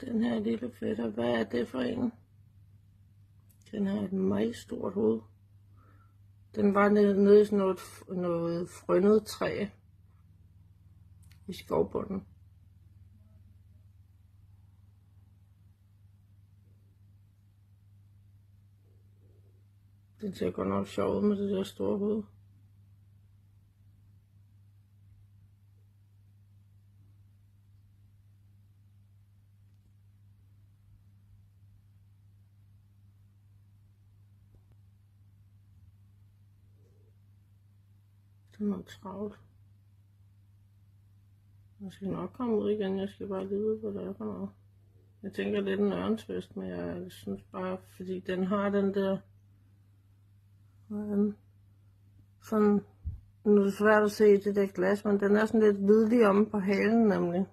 Den her lille fætter, hvad er det for en? Den har et meget stort hoved. Den var nede i sådan noget frønnet træ i skovbunden. Den ser godt nok sjov ud med det der store hoved. Den er travlt. Jeg skal nok komme ud igen, jeg skal bare vide, hvad det er for noget. Jeg tænker lidt en ørntvist, men jeg synes bare, fordi den har den der... Sådan, nu er det svært at se i det der glas, men den er sådan lidt hvidlig omme på halen nemlig.